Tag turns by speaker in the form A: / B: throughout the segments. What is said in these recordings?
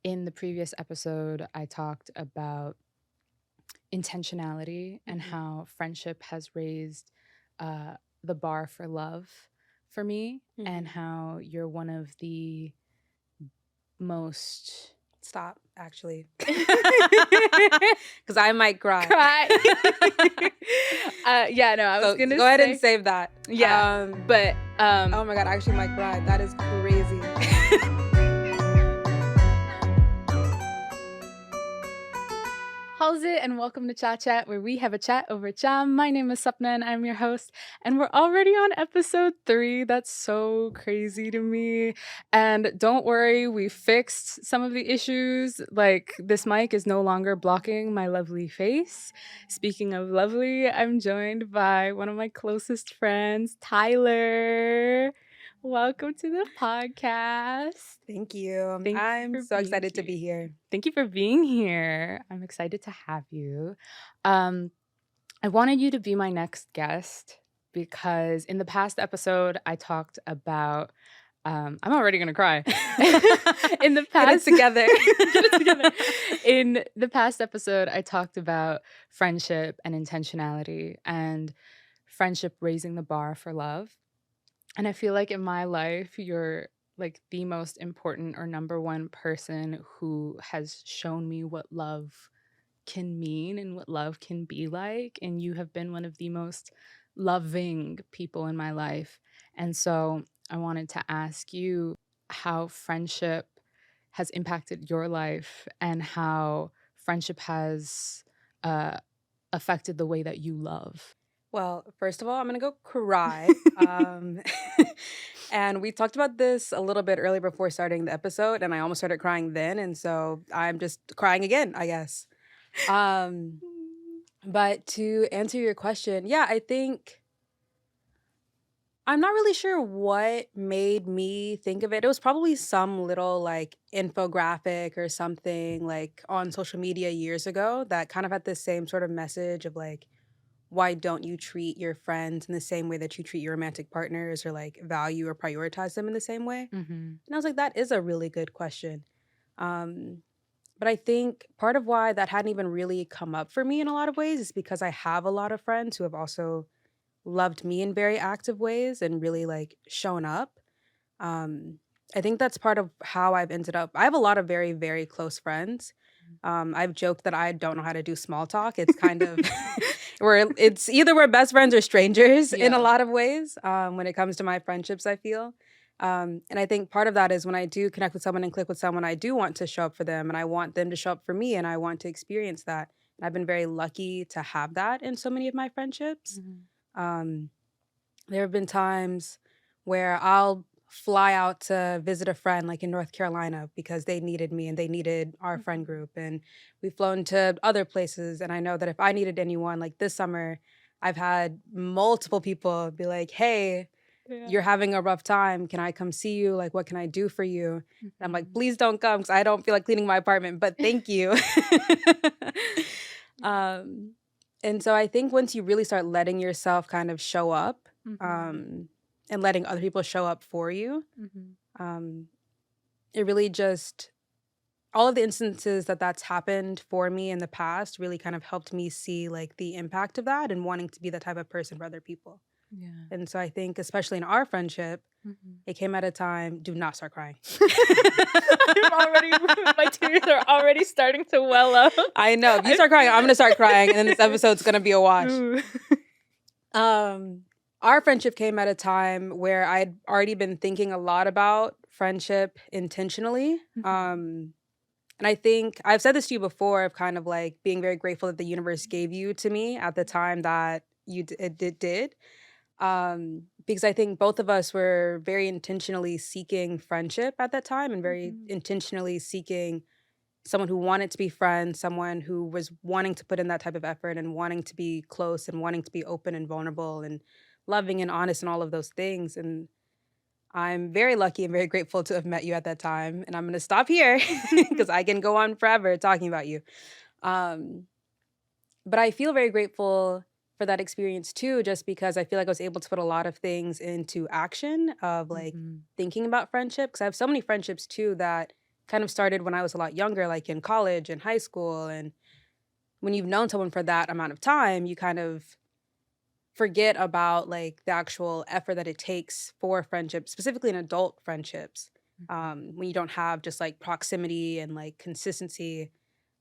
A: In the previous episode, I talked about intentionality and how friendship has raised the bar for love for me, and how you're one of the most
B: Stop, actually. Because I might cry.
A: Yeah, no, I was gonna
B: go ahead and save that.
A: Yeah, but
B: oh my God, I actually might cry. That is crazy.
A: How's it? And welcome to Cha Chat, where we have a chat over cha. My name is Sapna and I'm your host. And we're already on episode 3. That's so crazy to me. And don't worry, we fixed some of the issues. Like, this mic is no longer blocking my lovely face. Speaking of lovely, I'm joined by one of my closest friends, Tyler. Welcome to the podcast.
B: Thank you.
A: Thank you
B: I'm
A: for
B: so
A: being
B: excited to
A: here.
B: be here.
A: Thank you for being here. I'm excited to have you. I wanted you to be my next guest because in the past episode, I talked about. I'm already gonna cry. In the past,
B: Get it
A: together. In the past episode, I talked about friendship and intentionality and friendship raising the bar for love. And I feel like in my life, you're like the most important or number one person who has shown me what love can mean and what love can be like. And you have been one of the most loving people in my life. And so I wanted to ask you how friendship has impacted your life and how friendship has affected the way that you love.
B: Well, first of all, I'm going to go cry. And we talked about this a little bit earlier before starting the episode, and I almost started crying then. And so I'm just crying again, I guess. But to answer your question, yeah, I think I'm not really sure what made me think of it. It was probably some little like infographic or something like on social media years ago that kind of had the same sort of message of like, why don't you treat your friends in the same way that you treat your romantic partners, or like value or prioritize them in the same way? And I was like, that is a really good question. But I think part of why that hadn't even really come up for me in a lot of ways is because I have a lot of friends who have also loved me in very active ways and really like shown up. I think that's part of how I've ended up. I have a lot of very, very close friends. I've joked that I don't know how to do small talk. It's kind of where it's either we're best friends or strangers in a lot of ways when it comes to my friendships, I feel. And I think part of that is when I do connect with someone and click with someone, I do want to show up for them and I want them to show up for me and I want to experience that. And I've been very lucky to have that in so many of my friendships. There have been times where I'll fly out to visit a friend like in North Carolina because they needed me and they needed our friend group. And we've flown to other places. And I know that if I needed anyone, like this summer, I've had multiple people be like, hey, you're having a rough time. Can I come see you? Like, what can I do for you? And I'm like, please don't come because I don't feel like cleaning my apartment, but thank you. And so I think once you really start letting yourself kind of show up, and letting other people show up for you, it really just, all of the instances that that's happened for me in the past really kind of helped me see like the impact of that and wanting to be that type of person for other people.
A: Yeah.
B: And so I think especially in our friendship, it came at a time, do not start crying.
A: My tears are already starting to well up.
B: I know. If you start crying, I'm going to start crying and then this episode's going to be a wash. Our friendship came at a time where I'd already been thinking a lot about friendship intentionally. And I think I've said this to you before of kind of like being very grateful that the universe gave you to me at the time that it did. Because I think both of us were very intentionally seeking friendship at that time and very intentionally seeking someone who wanted to be friends, someone who was wanting to put in that type of effort and wanting to be close and wanting to be open and vulnerable and loving and honest and all of those things. And I'm very lucky and very grateful to have met you at that time. And I'm going to stop here because I can go on forever talking about you. But I feel very grateful for that experience too, just because I feel like I was able to put a lot of things into action of like thinking about friendship. Because I have so many friendships too that kind of started when I was a lot younger, like in college and high school. And when you've known someone for that amount of time, you kind of forget about like the actual effort that it takes for friendships, specifically in adult friendships,
A: Mhm.
B: when you don't have just like proximity and like consistency.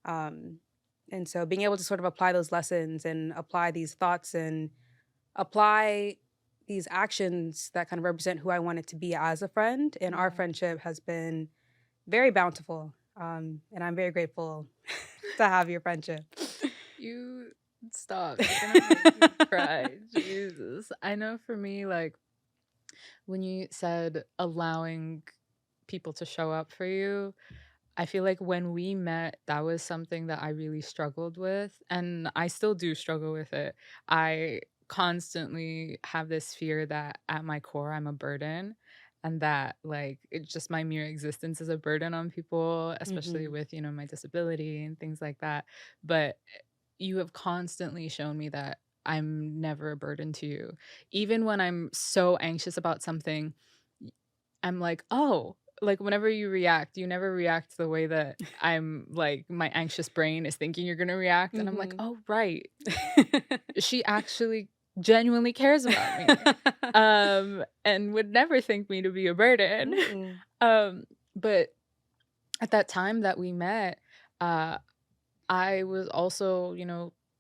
B: Um, and so being able to sort of apply those lessons and apply these thoughts and apply these actions that kind of represent who I wanted to be as a friend and our
A: Yeah.
B: friendship has been very bountiful. And I'm very grateful to have your friendship.
A: You stop. You're gonna make me cry. Jesus. I know for me, like, when you said allowing people to show up for you, I feel like when we met, that was something that I really struggled with, and I still do struggle with it. I constantly have this fear that at my core, I'm a burden, and that, like, it's just my mere existence is a burden on people, especially
B: Hmm.
A: with, my disability and things like that. But you have constantly shown me that I'm never a burden to you. Even when I'm so anxious about something, I'm like, "Oh," like, whenever you never react the way that I'm like, my anxious brain is thinking you're gonna react, and I'm like,
B: Hmm.
A: "Oh, right. She actually genuinely cares about me, and would never think me to be a burden."
B: Mm-mm.
A: But at that time that we met, uh, I was also,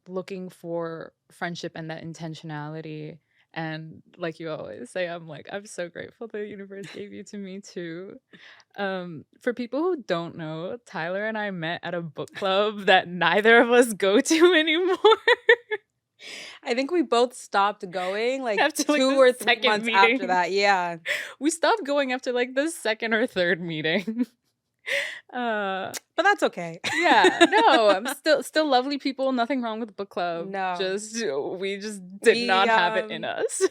A: looking for friendship and that intentionality. And like you always say, I'm so grateful the universe gave you to me too. For people who don't know, Tyler and I met at a book club that neither of us go to anymore
B: I think we both stopped going like
A: after like
B: 2
A: the
B: or 3
A: second
B: months after
A: meeting.
B: that. Yeah.
A: We stopped going after like the second or third meeting. uh
B: But that's okay.
A: Yeah, no, I'm still lovely people, nothing wrong with book club.
B: No.
A: Just we just did
B: We,
A: not have it in
B: um,
A: us.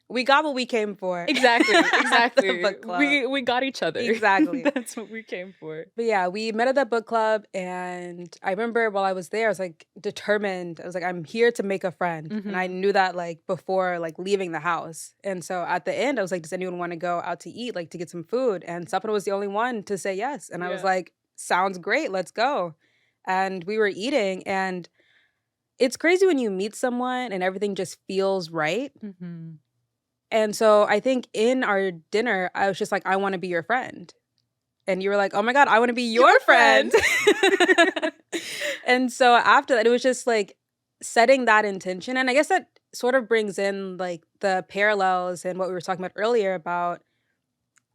B: we got what we came for
A: Exactly,
B: at the
A: exactly.
B: book club.
A: We got each other.
B: Exactly.
A: That's what we came for.
B: But yeah, we met at that book club, and I remember while I was there, I was like determined. I was like, I'm here to make a friend. And I
A: Mhm.
B: knew that like before like leaving the house. And so at the end, I was like, does anyone want to go out to eat, like to get some food? And Sapna was the only one to say yes. And I was
A: Yeah.
B: like, sounds great, let's go. And we were eating, and it's crazy when you meet someone and everything just feels right.
A: Mhm.
B: And so I think in our dinner, I was just like, I want to be your friend. And you were like, "Oh my god, I wanna be your
A: Your
B: friend."
A: friend.
B: And so after that, it was just, like, setting that intention, and I guess that sort of brings in, like, the parallels and what we were talking about earlier about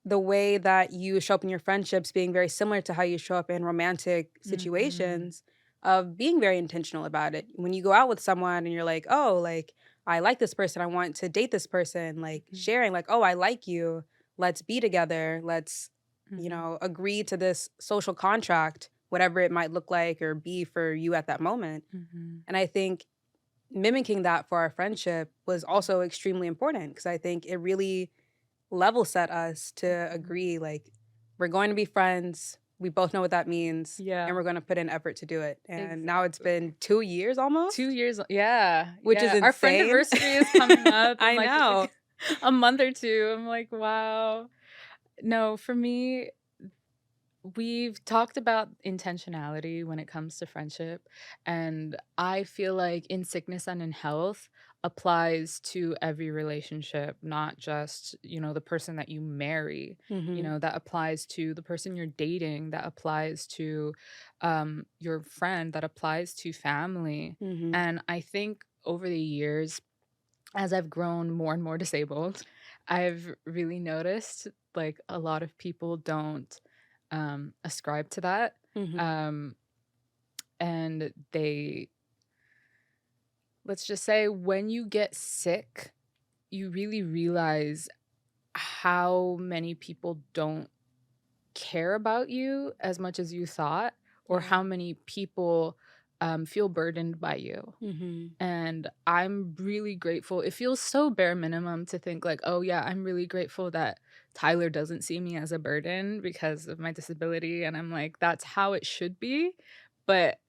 B: the way that you show up in your friendships being very similar to how you show up in romantic
A: Mhm.
B: situations of being very intentional about it. When you go out with someone and you're like, "Oh, like, I like this person, I want to date this person," like,
A: Mhm.
B: sharing, like, "Oh, I like you, let's be together, let's,
A: Mhm.
B: agree to this social contract," whatever it might look like or be for you at that moment.
A: Mhm.
B: And I think mimicking that for our friendship was also extremely important because I think it really level set us to
A: Mhm.
B: agree like we're going to be friends. We both know what that means and
A: Yeah,
B: we're going to put in effort to do it. And now it's
A: exactly.
B: been 2 years
A: 2
B: almost,
A: years, yeah,
B: which is
A: yeah. Our
B: insane.
A: friendiversary is coming up in
B: I
A: like
B: know.
A: a month or two. I'm like, "Wow." No, for me, we've talked about intentionality when it comes to friendship, and I feel like in sickness and in health applies to every relationship, not just, the person that you marry.
B: Mhm.
A: That applies to the person you're dating, that applies to your friend, that applies to family.
B: Mhm.
A: And I think over the years, as I've grown more and more disabled, I've really noticed like a lot of people don't ascribe to that.
B: Mhm.
A: Um, and let's just say, when you get sick, you really realize how many people don't care about you as much as you thought, or
B: Yeah.
A: how many people feel burdened by you.
B: Mhm.
A: And I'm really grateful. It feels so bare minimum to think like, oh yeah, I'm really grateful that Tyler doesn't see me as a burden because of my disability. And I'm like, that's how it should be. But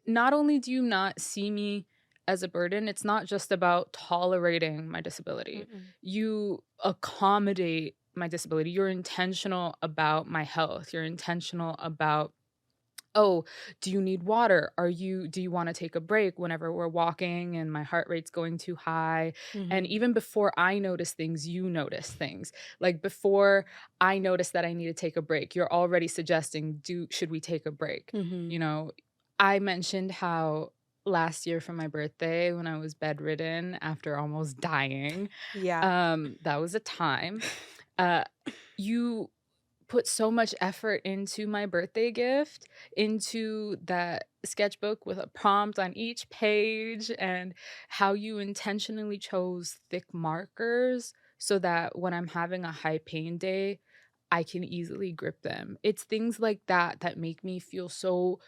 A: not only do you not see me as a burden, it's not just about tolerating my disability.
B: Mm-mm.
A: You accommodate my disability. You're intentional about my health. You're intentional about, oh, do you need water? Do you want to take a break whenever we're walking and my heart rate's going too high? And
B: Mhm.
A: even before I notice things, you notice things. Like before I notice that I need to take a break, you're already suggesting, should we take a break?
B: Mhm.
A: You know, I mentioned how last year for my birthday when I was bedridden after almost dying,
B: Yeah.
A: that was a time. Uh you put so much effort into my birthday gift, into that sketchbook with a prompt on each page, and how you intentionally chose thick markers so that when I'm having a high pain day, I can easily grip them. It's things like that that make me feel so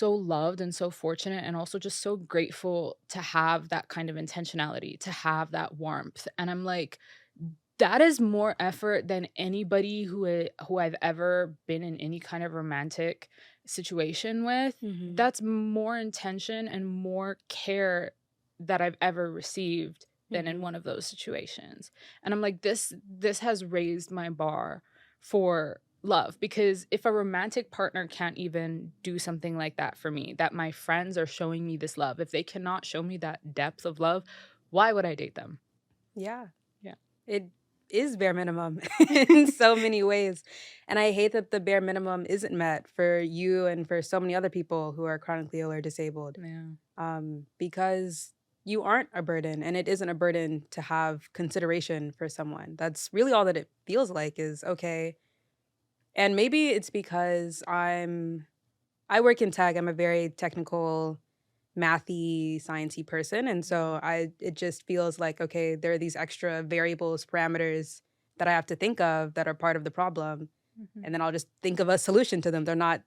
A: loved and so fortunate, and also just so grateful to have that kind of intentionality, to have that warmth. And I'm like, that is more effort than anybody who I've ever been in any kind of romantic situation with.
B: Mhm.
A: That's more intention and more care that I've ever received than in
B: Mhm.
A: one of those situations. And I'm like, this has raised my bar for love, because if a romantic partner can't even do something like that for me, that my friends are showing me this love, if they cannot show me that depth of love, why would I date them?
B: Yeah.
A: Yeah.
B: It is bare minimum in so many ways. And I hate that the bare minimum isn't met for you and for so many other people who are chronically ill or disabled.
A: Yeah.
B: Because you aren't a burden, and it isn't a burden to have consideration for someone. That's really all that it feels like is okay. And maybe it's because I work in tech. I'm a very technical, mathy, sciencey person, and so I it just feels like, okay, there are these extra variables, parameters that I have to think of that are part of the problem,
A: Mhm.
B: and then I'll just think of a solution to them. They're not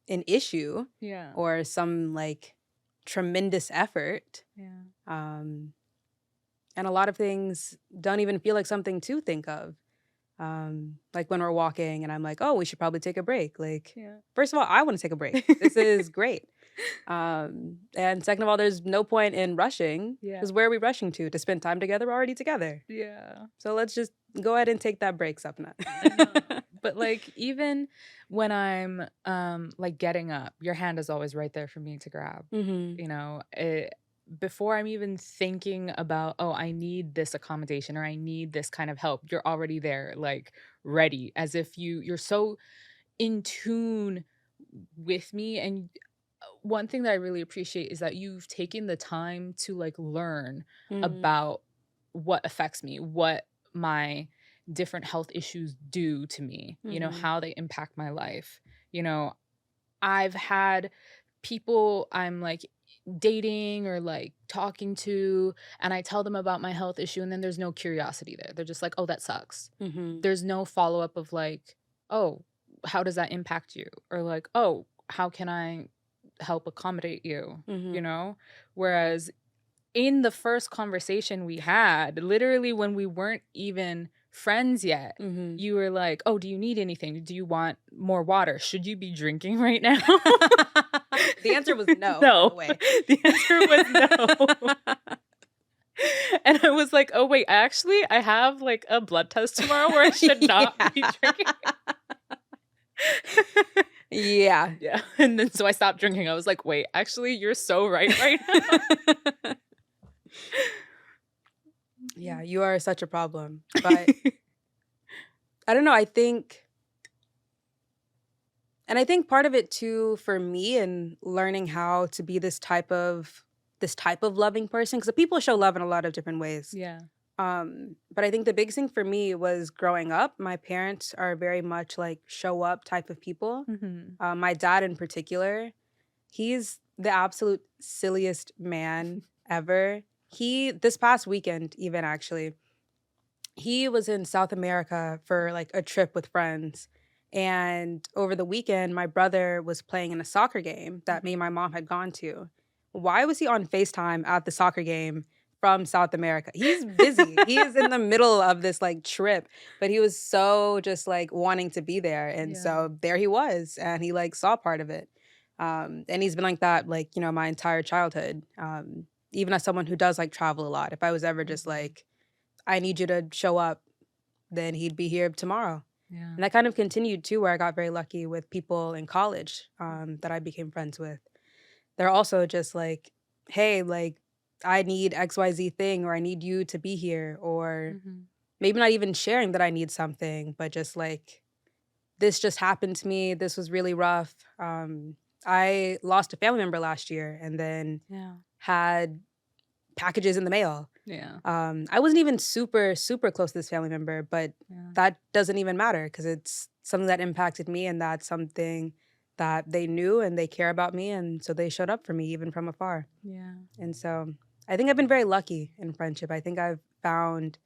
B: an issue
A: Yeah.
B: or some like tremendous effort.
A: Yeah.
B: Um, and a lot of things don't even feel like something to think of. Like when we're walking and I'm like, oh, we should probably take a break. Like,
A: Yeah.
B: first of all, I want to take a break. This is great. And second of all, there's no point in rushing
A: Yeah.
B: because where are we rushing to? To spend time together? We're already together.
A: Yeah.
B: So let's just go ahead and take that break, Sapna.
A: I know. But like even when I'm like getting up, your hand is always right there for me to grab.
B: Hmm.
A: You know, before I'm even thinking about, oh, I need this accommodation or I need this kind of help, you're already there, like ready, as if you're so in tune with me. And one thing that I really appreciate is that you've taken the time to like learn
B: Hmm.
A: about what affects me, what my different health issues do to me,
B: Hmm.
A: how they impact my life. You know, I've had people I'm like dating or like talking to, and I tell them about my health issue, and then there's no curiosity there. They're just like, oh, that sucks.
B: Hmm.
A: There's no follow up of like, oh, how does that impact you? Or like, oh, how can I help accommodate you? You
B: Hmm.
A: know? Whereas in the first conversation we had, literally when we weren't even friends yet,
B: Hmm.
A: you were like, "Oh, do you need anything? Do you want more water? Should you be drinking right now?"
B: The answer was no, by
A: No.
B: the way.
A: The answer was no. And I was like, "Oh, wait, actually, I have like a blood test tomorrow where I should not
B: Yeah.
A: be drinking."
B: Yeah.
A: Yeah. And then so I stopped drinking. I was like, "Wait, actually, you're so right now."
B: Yeah, you are such a problem. But I don't know, I think part of it too for me in learning how to be this type of loving person, because people show love in a lot of different ways.
A: Yeah.
B: But I think the biggest thing for me was growing up. My parents are very much like show up type of people.
A: Mhm.
B: My dad in particular, he's the absolute silliest man ever. He this past weekend, even actually, he was in South America for like a trip with friends. And over the weekend, my brother was playing in a soccer game that me and my
A: Mhm.
B: mom had gone to. Why was he on FaceTime at the soccer game from South America? He's busy. He is in the middle of this like trip, but he was so just like wanting to be there. And
A: Yeah.
B: so there he was, and he like saw part of it. And he's been like that, like, my entire childhood. Even as someone who does like travel a lot, if I was ever just
A: Mhm.
B: like, I need you to show up then he'd be here tomorrow.
A: Yeah.
B: And that kind of continued too, where I got very lucky with people in college that I became friends with. They're also just like, hey, like, I need XYZ thing, or I need you to be here, or
A: Mm-hmm.
B: maybe not even sharing that I need something, but just like, this just happened to me. This was really rough. I lost a family member last year and then
A: Yeah.
B: had packages in the mail.
A: Yeah.
B: I wasn't even super, super close to this family member, but
A: Yeah.
B: that doesn't even matter because it's something that impacted me and that's something that they knew and they care about me. And so they showed up for me even from afar.
A: Yeah.
B: And so I think I've been very lucky in friendship. I think I've found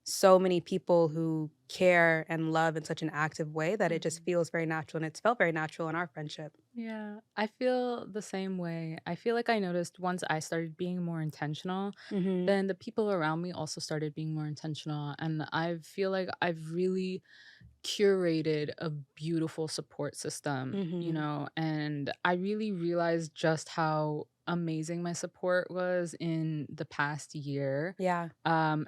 B: so many people who care and love in such an active way that it just feels very natural. And it's felt very natural in our friendship.
A: Yeah, I feel the same way. I feel like I noticed once I started being more intentional,
B: Mm-hmm.
A: then the people around me also started being more intentional. And I feel like I've really curated a beautiful support system,
B: Mm-hmm.
A: and I really realized just how amazing my support was in the past year.
B: Yeah.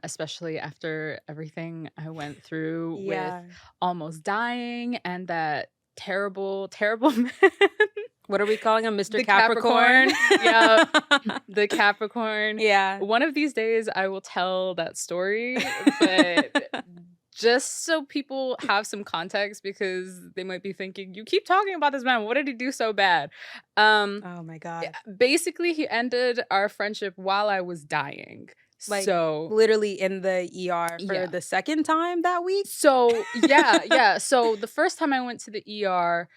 A: Especially after everything I went through with
B: Yeah.
A: almost dying and that terrible, terrible man.
B: What are we calling him? Mr.
A: The
B: Capricorn?
A: Capricorn. Yeah, the Capricorn.
B: Yeah.
A: One of these days I will tell that story, but just so people have some context because they might be thinking, you keep talking about this man. What did he do so bad?
B: Oh my God.
A: Basically, he ended our friendship while I was dying.
B: Like
A: So
B: literally in the ER for
A: yeah.
B: the second time that week?
A: So yeah. So the first time I went to the ER,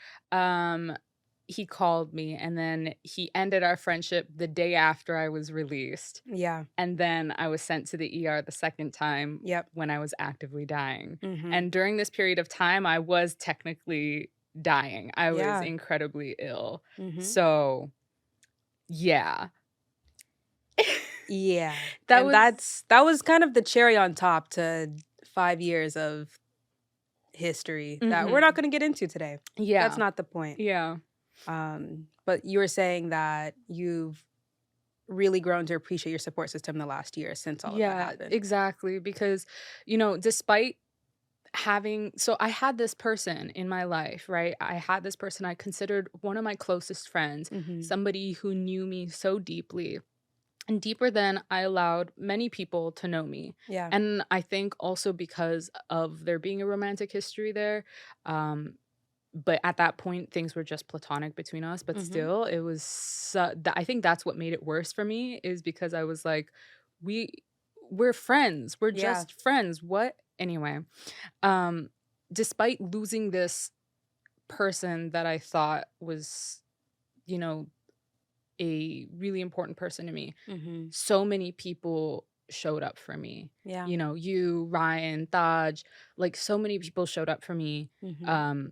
A: he called me and then he ended our friendship the day after I was released.
B: Yeah.
A: And then I was sent to the ER the second time
B: Yep.
A: when I was actively dying.
B: Mm-hmm.
A: And during this period of time, I was technically dying. I was
B: Yeah.
A: incredibly ill.
B: Mm-hmm.
A: So yeah.
B: Yeah.
A: That
B: And
A: was
B: that was kind of the cherry on top to 5 years of history that we're not going to get into today.
A: yeah.
B: That's not the point.
A: Yeah.
B: But you were saying that you've really grown to appreciate your support system the last year since all of that happened.
A: Exactly. Because, despite I had this person in my life, right? I had this person I considered one of my closest friends,
B: Mm-hmm.
A: somebody who knew me so deeply and deeper than I allowed many people to know me.
B: Yeah.
A: And I think also because of there being a romantic history there, but at that point things were just platonic between us, but
B: Mhm.
A: still it was I think that's what made it worse for me, is because I was like, we're friends, we're
B: Yeah.
A: just friends, what anyway. Despite losing this person that I thought was, a really important person to me,
B: Mm-hmm.
A: so many people showed up for me.
B: Yeah.
A: You, Ryan, Taj, like so many people showed up for me.
B: Mm-hmm.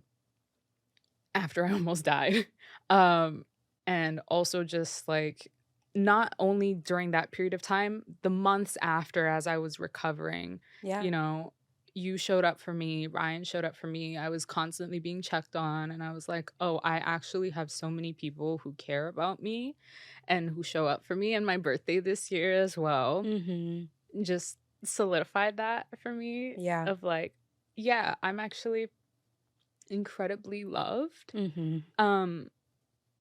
A: After I almost died. And also just like not only during that period of time, the months after as I was recovering,
B: Yeah.
A: You showed up for me, Ryan showed up for me. I was constantly being checked on and I was like, "Oh, I actually have so many people who care about me and who show up for me." And my birthday this year as well
B: Mm-hmm.
A: just solidified that for me,
B: Yeah.
A: of like, yeah, I'm actually incredibly loved.
B: Mm-hmm.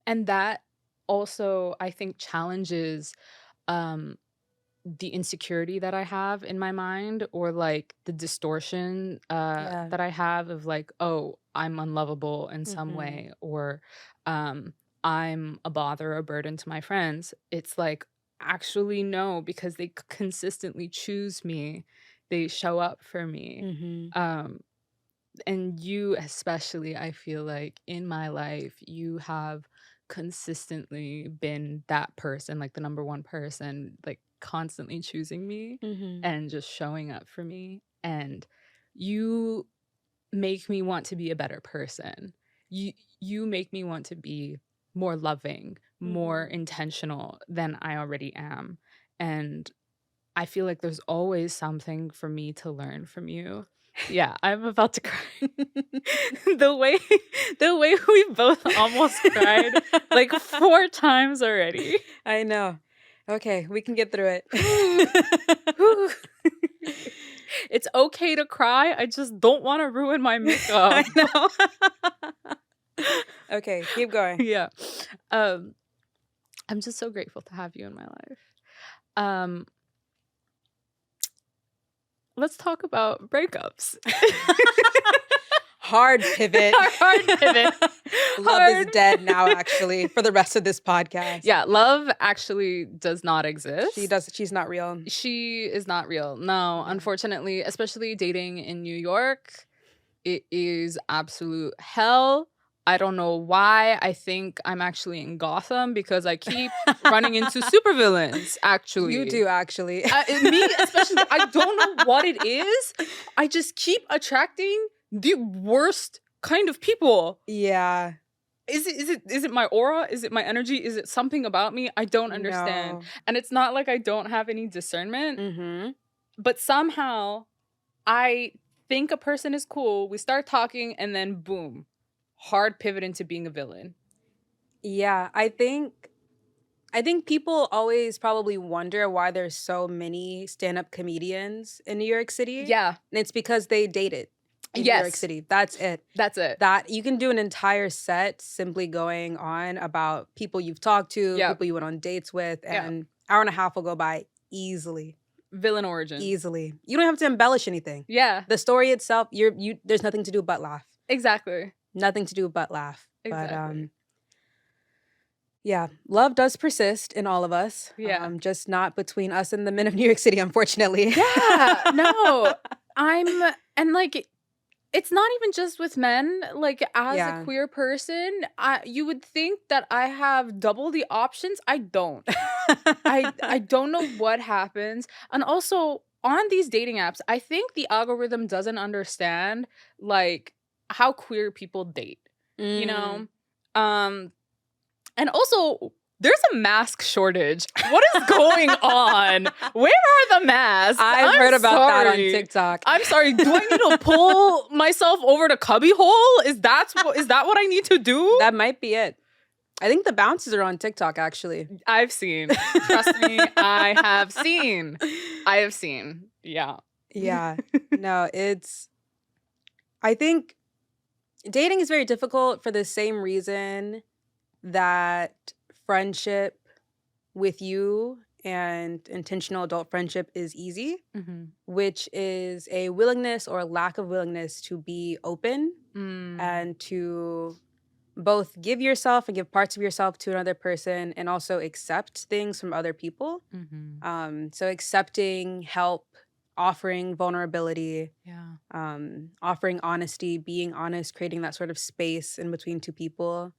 A: And that also I think challenges um the insecurity that I have in my mind, or like the distortion
B: Yeah.
A: that I have of like, oh, I'm unlovable in some
B: Mm-hmm.
A: way, or I'm a bother or a burden to my friends. It's like, actually no, because they consistently choose me, they show up for me.
B: Mm-hmm.
A: And you especially, I feel like in my life you have consistently been that person, like the number one person, like constantly choosing me
B: Mm-hmm.
A: and just showing up for me. And you make me want to be a better person. You make me want to be more loving, more intentional than I already am. And I feel like there's always something for me to learn from you. Yeah, I'm about to cry. the way the way we both almost cried like 4 times already.
B: I know. Okay, we can get through it.
A: It's okay to cry. I just don't want to ruin my makeup.
B: I know. Okay, keep going.
A: Yeah. Um, I'm just so grateful to have you in my life. Um, let's talk about breakups.
B: Hard pivot.
A: Hard pivot.
B: Love is dead now, actually, for the rest of this podcast.
A: Yeah, love actually does not exist.
B: She's not real.
A: She is not real. No, unfortunately, especially dating in New York, it is absolute hell. I don't know why. I think I'm actually in Gotham because I keep running into supervillains, actually.
B: You do, actually.
A: Me, especially, I don't know what it is. I just keep attracting the worst kind of people.
B: Yeah.
A: Is it my aura? Is it my energy? Is it something about me? I don't understand.
B: No.
A: And it's not like I don't have any discernment,
B: Mm-hmm.
A: but somehow I think a person is cool. We start talking and then boom, hard pivot into being a villain.
B: Yeah, I think people always probably wonder why there's so many stand-up comedians in New York City.
A: Yeah.
B: And it's because they dated in New York City. That's it.
A: That's it.
B: That you can do an entire set simply going on about people you've talked to, people you went on dates with, and hour and a half will go by easily.
A: Villain origin.
B: Easily. You don't have to embellish anything.
A: Yeah.
B: The story itself, there's nothing to do but laugh.
A: Exactly.
B: Nothing to do but laugh.
A: Exactly.
B: But yeah, love does persist in all of us.
A: Yeah.
B: Just not between us and the men of New York City, unfortunately.
A: Yeah. No. And like, it's not even just with men. Like, as a queer person, you would think that I have double the options. I don't. I don't know what happens. And also, on these dating apps, I think the algorithm doesn't understand, like, how queer people date. You know? And also, there's a mask shortage. What is going on? Where are the masks?
B: I've heard about that on TikTok.
A: I'm sorry. Do I need to pull myself over to cubbyhole? Is that what I need to do?
B: That might be it. I think the bounces are on TikTok, actually.
A: I've seen. Trust me, I have seen. Yeah.
B: Yeah. No, I think dating is very difficult for the same reason that friendship with you and intentional adult friendship is easy, which is a willingness or lack of willingness to be open and to both give yourself and give parts of yourself to another person and also accept things from other people. So accepting help, offering vulnerability, offering honesty, being honest, creating that sort of space in between two people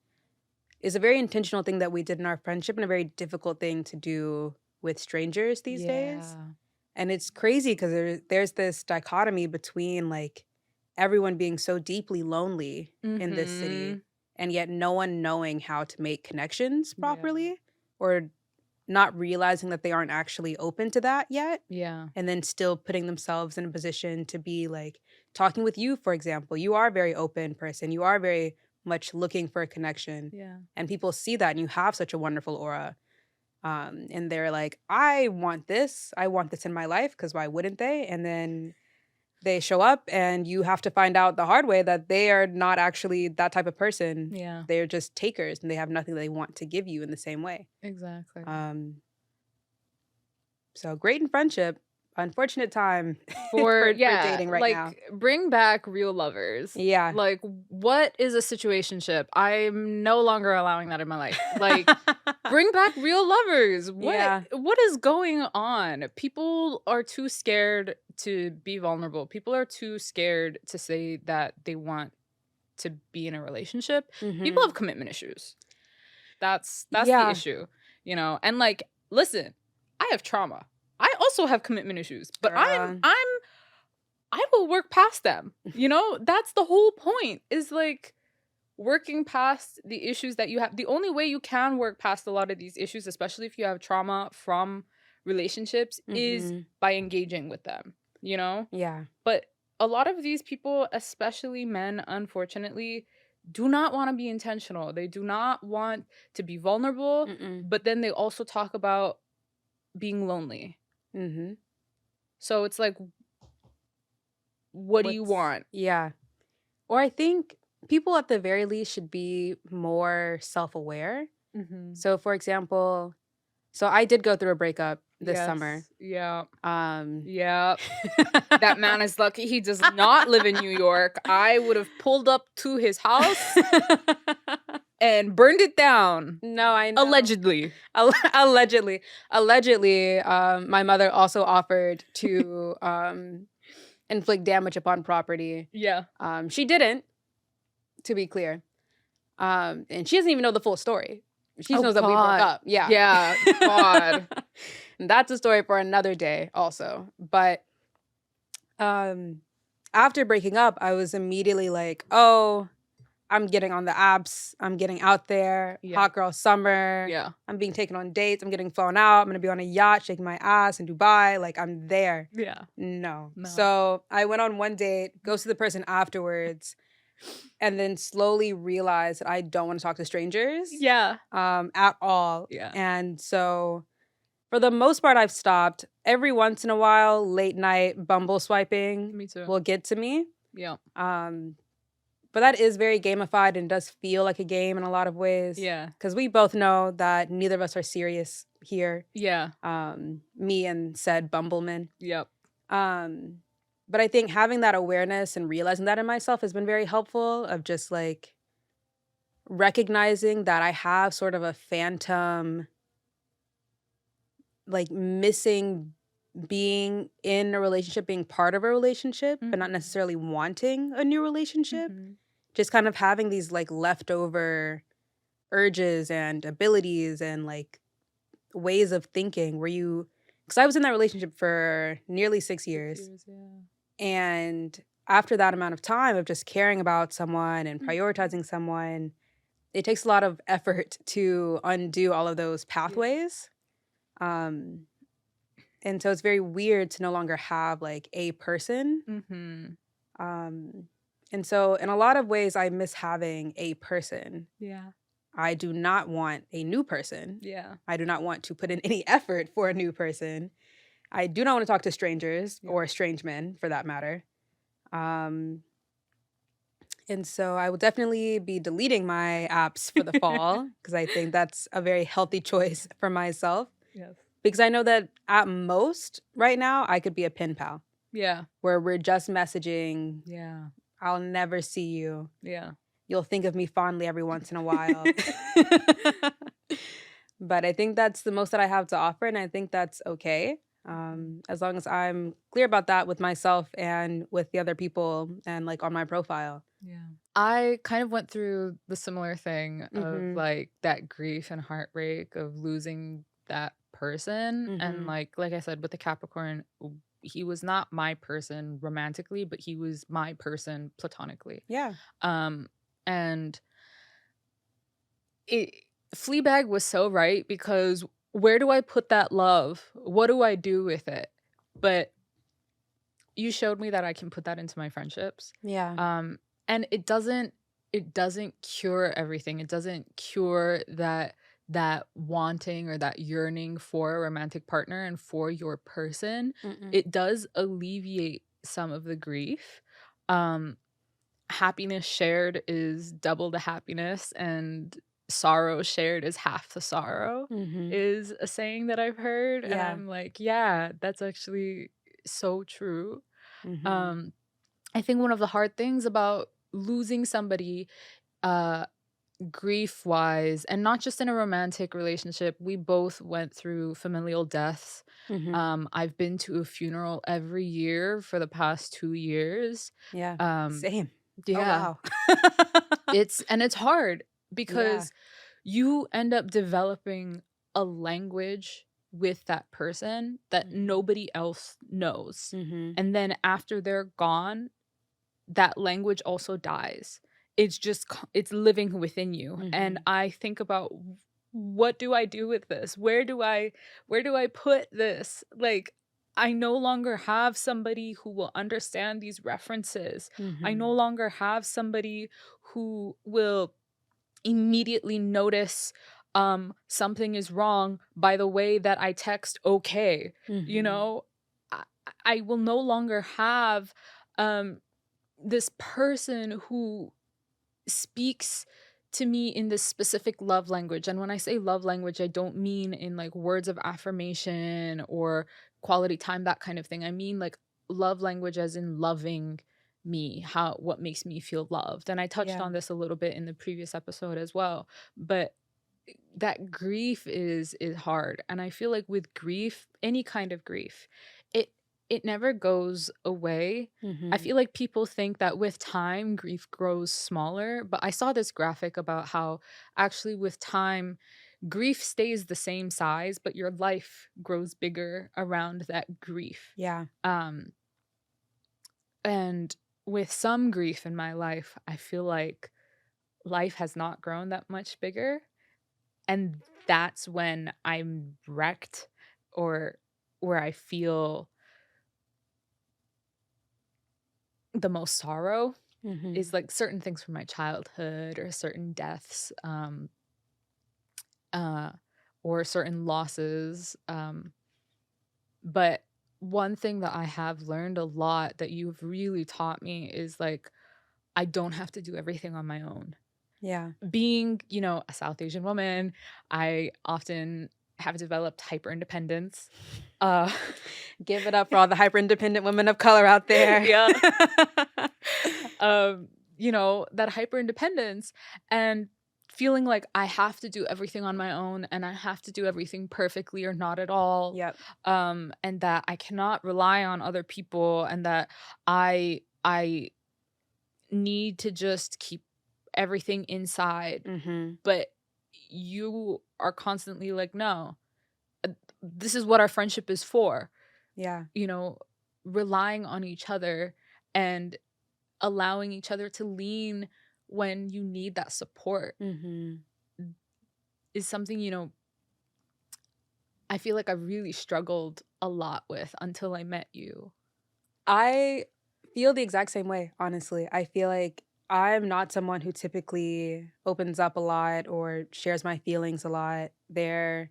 B: is a very intentional thing that we did in our friendship and a very difficult thing to do with strangers these days. And it's crazy because there's this dichotomy between like everyone being so deeply lonely in this city and yet no one knowing how to make connections properly or not realizing that they aren't actually open to that yet.
A: Yeah.
B: And then still putting themselves in a position to be like talking with you, for example. You are a very open person. You are very much looking for a connection.
A: Yeah.
B: And people see that and you have such a wonderful aura. And they're like, I want this in my life, because why wouldn't they? And then they show up and you have to find out the hard way that they are not actually that type of person.
A: Yeah.
B: They're just takers and they have nothing they want to give you in the same way.
A: Exactly.
B: So great in friendship. Unfortunate time
A: for
B: dating right now.
A: Like, bring back real lovers.
B: Yeah.
A: Like, what is a situationship? I'm no longer allowing that in my life. Like, bring back real lovers. What is going on? People are too scared to be vulnerable. People are too scared to say that they want to be in a relationship. People have commitment issues. That's the issue, you know? And like, listen, I have trauma. I also have commitment issues, but I will work past them. You know, that's the whole point, is like working past the issues that you have. The only way you can work past a lot of these issues, especially if you have trauma from relationships, is by engaging with them, you know?
B: Yeah.
A: But a lot of these people, especially men, unfortunately, do not want to be intentional. They do not want to be vulnerable, but then they also talk about being lonely. So it's like, what do you want?
B: Yeah. Or I think people at the very least should be more self-aware. So for example, so I did go through a breakup this summer.
A: Yeah.
B: Um
A: Yeah. That man is lucky he does not live in New York. I would have pulled up to his house and burned it down.
B: No, I know.
A: Allegedly.
B: Allegedly. Allegedly, my mother also offered to inflict damage upon property.
A: Yeah.
B: She didn't, to be clear. And she doesn't even know the full story. She just knows that we broke up. Yeah.
A: Yeah. God.
B: And that's a story for another day also. But after breaking up, I was immediately like, oh, I'm getting on the apps. I'm getting out there.
A: Yeah.
B: Hot girl summer.
A: Yeah.
B: I'm being taken on dates. I'm getting flown out. I'm going to be on a yacht shaking my ass in Dubai. Like, I'm there.
A: Yeah.
B: No.
A: No.
B: So I went on one date, goes to the person afterwards, and then slowly realized that I don't want to talk to strangers.
A: Yeah.
B: At all.
A: Yeah.
B: And so for the most part, I've stopped. Every once in a while, late night Bumble swiping
A: Me too.
B: will get to me.
A: Yeah.
B: But that is very gamified and does feel like a game in a lot of ways.
A: Yeah.
B: Because we both know that neither of us are serious here.
A: Yeah.
B: Me and said Bumbleman.
A: Yep.
B: But I think having that awareness and realizing that in myself has been very helpful, of just like recognizing that I have sort of a phantom, like missing being in a relationship, being part of a relationship, but not necessarily wanting a new relationship. Just kind of having these like leftover urges and abilities and like ways of thinking where you, because I was in that relationship for nearly 6 years. And after that amount of time of just caring about someone and prioritizing someone, it takes a lot of effort to undo all of those pathways. And so it's very weird to no longer have like a person. And so in a lot of ways, I miss having a person.
A: Yeah.
B: I do not want a new person.
A: Yeah.
B: I do not want to put in any effort for a new person. I do not want to talk to strangers or strange men for that matter. And so I will definitely be deleting my apps for the fall because I think that's a very healthy choice for myself.
A: Yes.
B: Because I know that at most right now I could be a pen pal.
A: Yeah.
B: Where we're just messaging.
A: Yeah.
B: I'll never see you.
A: Yeah.
B: You'll think of me fondly every once in a while. But I think that's the most that I have to offer, and I think that's okay. As long as I'm clear about that with myself and with the other people and like on my profile.
A: Yeah. I kind of went through the similar thing of like that grief and heartbreak of losing that person. And like I said, with the Capricorn, he was not my person romantically, but he was my person platonically.
B: Yeah.
A: And Fleabag was so right, because where do I put that love? What do I do with it? But you showed me that I can put that into my friendships.
B: Yeah.
A: And it doesn't cure everything. It doesn't cure that wanting or that yearning for a romantic partner and for your person. It does alleviate some of the grief. Happiness shared is double the happiness, and sorrow shared is half the sorrow, is a saying that I've heard. And I'm like, yeah, that's actually so true. I think one of the hard things about losing somebody, grief wise, and not just in a romantic relationship, we both went through familial deaths. I've been to a funeral every year for the past 2 years.
B: Yeah. Same.
A: Yeah.
B: Oh, wow.
A: It's hard because you end up developing a language with that person that nobody else knows. And then after they're gone, that language also dies. It's living within you. And I think about, what do I do with this? Where do I put this? Like, I no longer have somebody who will understand these references. I no longer have somebody who will immediately notice something is wrong by the way that I text okay. You know, I will no longer have um this person who speaks to me in this specific love language. And when I say love language, I don't mean in like words of affirmation or quality time, that kind of thing. I mean like love language as in loving me, how what makes me feel loved. And I touched
B: Yeah.
A: on this a little bit in the previous episode as well. But that grief is hard. And I feel like with grief, any kind of grief, it it never goes away. I
B: Mhm.
A: feel like people think that with time grief grows smaller, but I saw this graphic about how actually with time grief stays the same size, but your life grows bigger around that grief.
B: Yeah.
A: Um and with some grief in my life, I feel like life has not grown that much bigger, and that's when I'm wrecked, or where I feel the most sorrow
B: Mhm.
A: is like certain things from my childhood or certain deaths, uh, or certain losses. But one thing that I have learned a lot that you've really taught me is like, I don't have to do everything on my own.
B: Yeah.
A: Being, you know, a South Asian woman, I often have developed hyper independence. Uh,
B: Give it up for all the hyper independent women of color out there.
A: yeah. um, you know, that hyper independence and feeling like I have to do everything on my own and I have to do everything perfectly or not at all.
B: Yep.
A: And that I cannot rely on other people, and that I need to just keep everything inside.
B: Mhm.
A: But you are constantly like, no, uh, this is what our friendship is for,
B: Yeah.
A: you know, relying on each other and allowing each other to lean when you need that support
B: Mhm.
A: is something, you know, I feel like I really struggled a lot with until I met you.
B: I feel the exact same way, honestly. I feel like I'm not someone who typically opens up a lot or shares my feelings a lot. There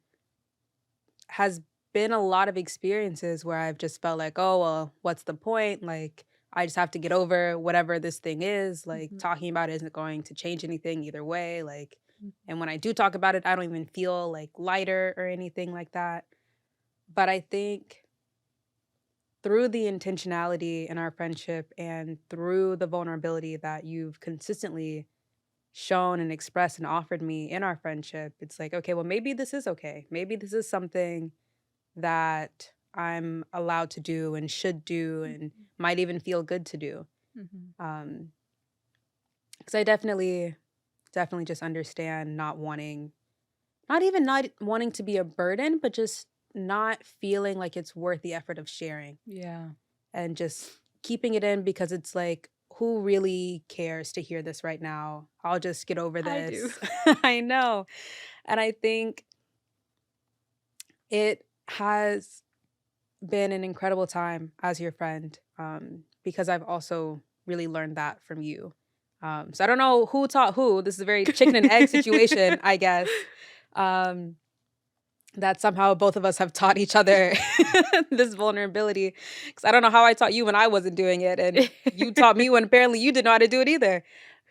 B: has been a lot of experiences where I've just felt like, oh, well, what's the point? Like, I just have to get over whatever this thing is. Like,
A: Mhm,
B: talking about it isn't going to change anything either way. Like,
A: mhm,
B: and when I do talk about it, I don't even feel like lighter or anything like that. But I think through the intentionality in our friendship and through the vulnerability that you've consistently shown and expressed and offered me in our friendship, it's like, okay, well, maybe this is okay. Maybe this is something that I'm allowed to do and should do and
A: mhm,
B: might even feel good to do.
A: mhm.
B: Um, because I definitely just understand not wanting, not even not wanting to be a burden, but just not feeling like it's worth the effort of sharing
A: Yeah,
B: and just keeping it in because it's like, who really cares to hear this right now? I'll just get over
A: I do.
B: this. I know. And I think it has been an incredible time as your friend, because I've also really learned that from you. So I don't know who taught who. This is a very chicken and egg situation, I guess. Um, that somehow both of us have taught each other this vulnerability. Because I don't know how I taught you when I wasn't doing it, and you taught me when apparently you didn't know how to do it either.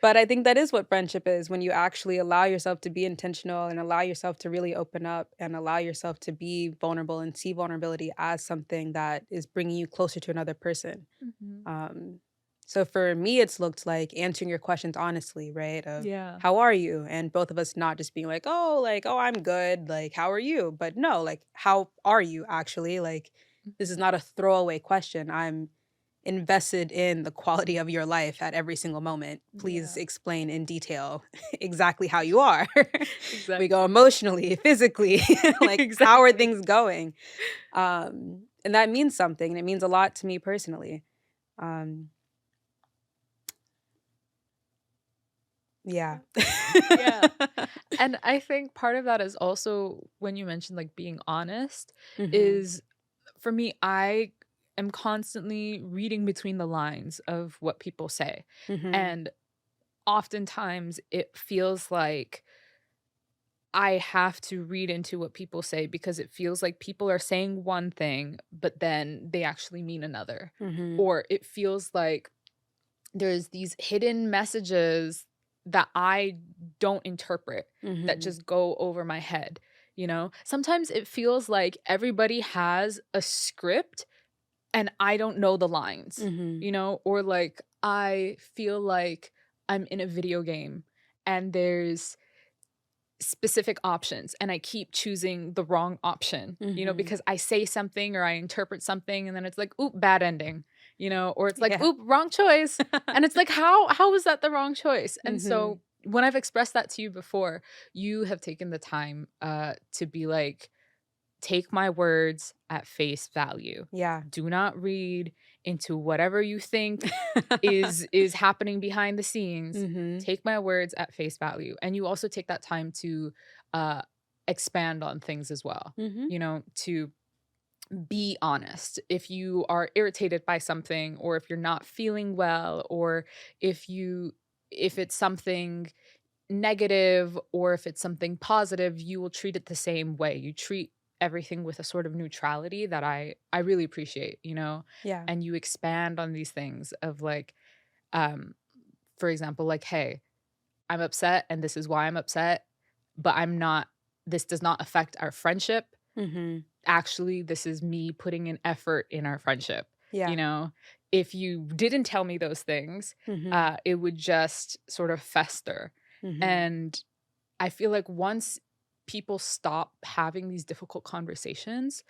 B: But I think that is what friendship is, when you actually allow yourself to be intentional and allow yourself to really open up and allow yourself to be vulnerable and see vulnerability as something that is bringing you closer to another person.
A: Mhm.
B: Um, so for me, it's looked like answering your questions honestly, right? Of
A: Yeah.
B: how are you? And both of us not just being like, oh, I'm good. Like, how are you? But no, like, how are you actually? Like, this is
A: Mhm.
B: not a throwaway question. I'm invested in the quality of your life at every single moment. Please
A: Yeah.
B: explain in detail exactly how you are. We go
A: Exactly.
B: emotionally, physically, like, how are
A: Exactly.
B: things going? And that means something. And it means a lot to me personally. Um, Yeah.
A: Yeah. Yeah. And I think part of that is also when you mentioned like being honest,
B: Mhm.
A: is for me, I am constantly reading between the lines of what people say.
B: Mhm.
A: And oftentimes it feels like I have to read into what people say because it feels like people are saying one thing, but then they actually mean another.
B: Mhm.
A: Or it feels like there's these hidden messages that I don't interpret, that just go over my head. You know, sometimes it feels like everybody has a script and I don't know the lines, you know, or like I feel like I'm in a video game and there's specific options and I keep choosing the wrong option, you know, because I say something or I interpret something and then it's like, oop, bad ending, you know, or it's like, oop, wrong choice. And it's like, how was that the wrong choice? And so when I've expressed that to you before, you have taken the time to be like, take my words at face value.
B: Yeah.
A: Do not read into whatever you think is happening behind the scenes. Take my words at face value. And you also take that time to expand on things as well. You know, to be honest. If you are irritated by something, or if you're not feeling well, or if it's something negative or if it's something positive, you will treat it the same way. You treat everything with a sort of neutrality that I really appreciate, you know?
B: Yeah.
A: And you expand on these things of like, for example, like, hey, I'm upset and this is why I'm upset, but this does not affect our friendship. Actually, this is me putting an effort in our friendship.
B: Yeah.
A: You know, if you didn't tell me those things, it would just sort of fester. And I feel like once people stop having these difficult conversations,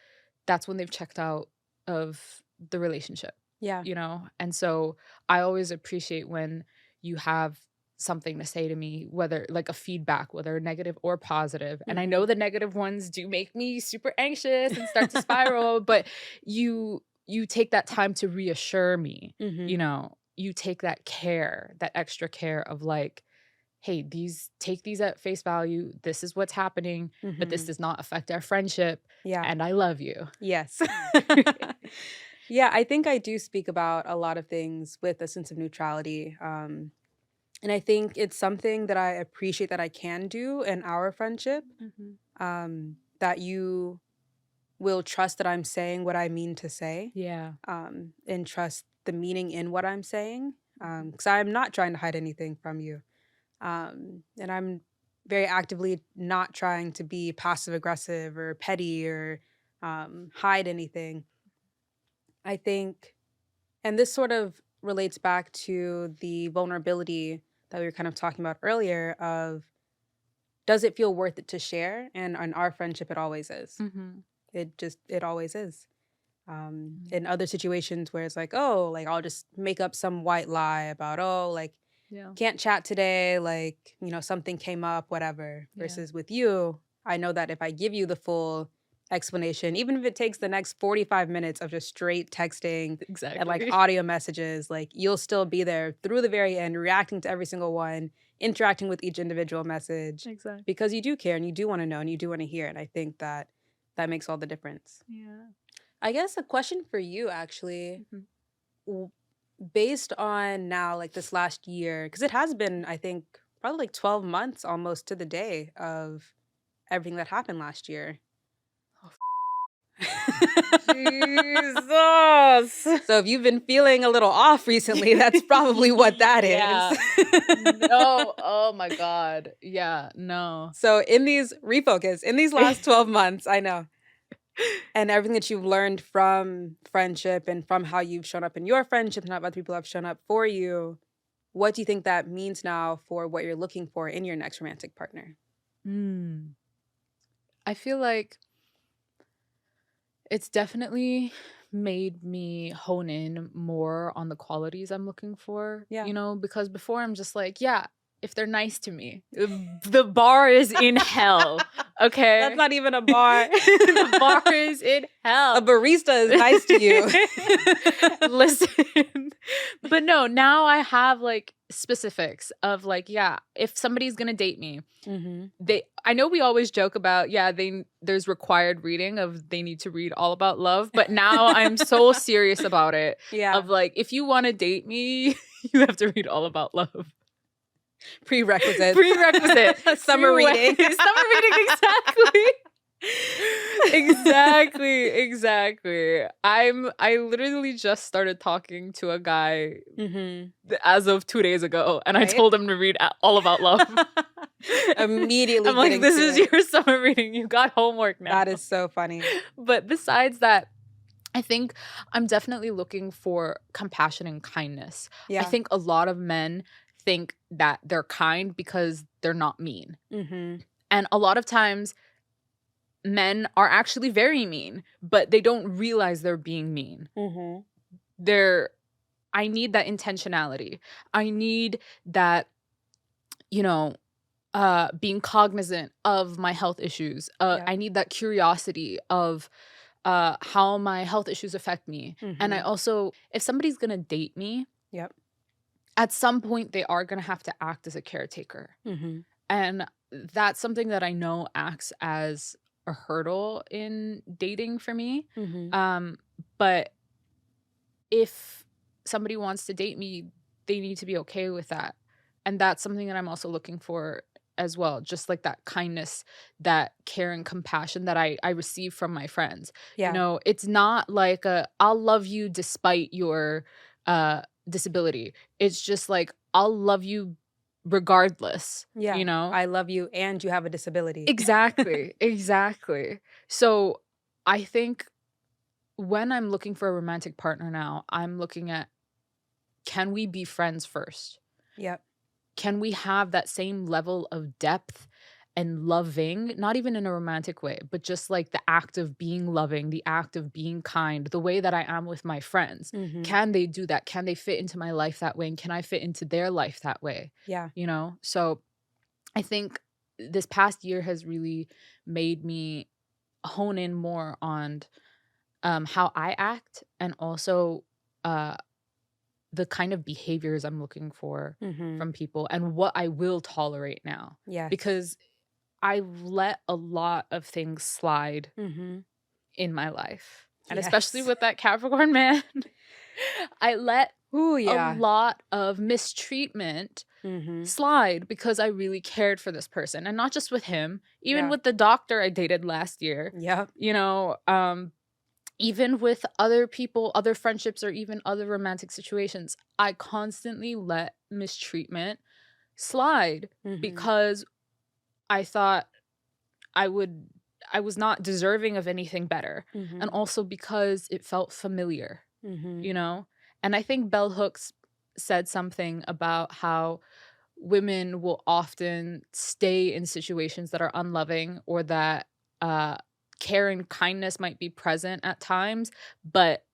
A: that's when they've checked out of the relationship.
B: Yeah.
A: You know? And so I always appreciate when you have something to say to me, whether like a feedback, whether negative or positive. And I know the negative ones do make me super anxious and start to spiral, but you take that time to reassure me. You know, you take that care, that extra care of like, hey, take these at face value. This is what's happening, but this does not affect our friendship.
B: Yeah.
A: And I love you.
B: Yes. Yeah, I think I do speak about a lot of things with a sense of neutrality. And I think it's something that I appreciate that I can do in our friendship. That you will trust that I'm saying what I mean to say.
A: Yeah.
B: And trust the meaning in what I'm saying. Because I'm not trying to hide anything from you. And I'm very actively not trying to be passive aggressive or petty or hide anything. I think, and this sort of relates back to the vulnerability that we were kind of talking about earlier of, does it feel worth it to share? And in our friendship, it always is. It always is. In other situations where it's like, oh, like I'll just make up some white lie about, oh, like, can't chat today, like, you know, something came up, whatever. Versus with you, I know that if I give you the full explanation, even if it takes the next 45 minutes of just straight texting and like audio messages, like you'll still be there through the very end, reacting to every single one, interacting with each individual message. Because you do care and you do want to know and you do want to hear. And I think that makes all the difference.
A: Yeah.
B: I guess a question for you, actually, based on now, like this last year, because it has been, I think, probably like 12 months almost to the day of everything that happened last year.
A: Jesus.
B: So if you've been feeling a little off recently, that's probably what that is.
A: No. Oh my God. Yeah. No.
B: So in these last 12 months, I know. And everything that you've learned from friendship and from how you've shown up in your friendship and how other people have shown up for you, what do you think that means now for what you're looking for in your next romantic partner?
A: I feel like it's definitely made me hone in more on the qualities I'm looking for.
B: Yeah.
A: You know, because before I'm just like, yeah, if they're nice to me. The bar is in hell. Okay?
B: That's not even a bar.
A: The bar is in hell.
B: A barista is nice to you.
A: Listen. But no, now I have like specifics of like, yeah, if somebody's gonna date me, I know we always joke about, there's required reading of they need to read all about love, but now I'm so serious about it.
B: Yeah.
A: Of like, if you want to date me, you have to read all about love.
B: Prerequisite. Summer reading.
A: Summer reading, exactly. Exactly. I literally just started talking to a guy
B: Mm-hmm.
A: as of 2 days ago, and I
B: Right?
A: told him to read All About Love.
B: Immediately
A: I'm like,
B: getting
A: this
B: to
A: is
B: it.
A: your summer reading. You got homework now.
B: That is so funny.
A: But besides that, I think I'm definitely looking for compassion and kindness. I
B: Yeah.
A: think a lot of men think that they're kind because they're not mean.
B: Mm-hmm.
A: And a lot of times men are actually very mean, but they don't realize they're being mean.
B: Mm-hmm.
A: They're I need that intentionality. I need that, you know, being cognizant of my health issues.
B: Yeah.
A: I need that curiosity of how my health issues affect me. And I
B: Mm-hmm.
A: also, if somebody's gonna date me,
B: Yep.
A: at some point they are gonna have to act as a caretaker.
B: Mm-hmm.
A: And that's something that I know acts as a hurdle in dating for me.
B: Mm-hmm.
A: But if somebody wants to date me, they need to be okay with that. And that's something that I'm also looking for as well. Just like that kindness, that care and compassion that I receive from my friends. You
B: Yeah.
A: know, it's not like I'll love you despite your disability. It's just like I'll love you regardless,
B: Yeah.
A: you know?
B: I love you and you have a disability.
A: Exactly. Exactly. So I think when I'm looking for a romantic partner now, I'm looking at, can we be friends first?
B: Yep.
A: Can we have that same level of depth and loving, not even in a romantic way, but just like the act of being loving, the act of being kind, the way that I am with my friends?
B: Mm-hmm.
A: Can they do that? Can they fit into my life that way? And can I fit into their life that way?
B: Yeah.
A: You know? So I think this past year has really made me hone in more on how I act, and also uh, the kind of behaviors I'm looking for
B: Mm-hmm.
A: from people and what I will tolerate now.
B: Yes.
A: Because I let a lot of things slide
B: Mm-hmm.
A: in my life. And especially
B: Yes.
A: with that Capricorn man, I let
B: Ooh,
A: a
B: yeah.
A: lot of mistreatment
B: Mm-hmm.
A: slide because I really cared for this person. And not just with him, even
B: Yeah.
A: with the doctor I dated last year.
B: Yep.
A: You know, even with other people, other friendships, or even other romantic situations, I constantly let mistreatment slide
B: Mm-hmm.
A: because I thought I would I was not deserving of anything better.
B: Mm-hmm.
A: And also because it felt familiar,
B: Mm-hmm.
A: you know? And I think Bell Hooks said something about how women will often stay in situations that are unloving, or that uh, care and kindness might be present at times, but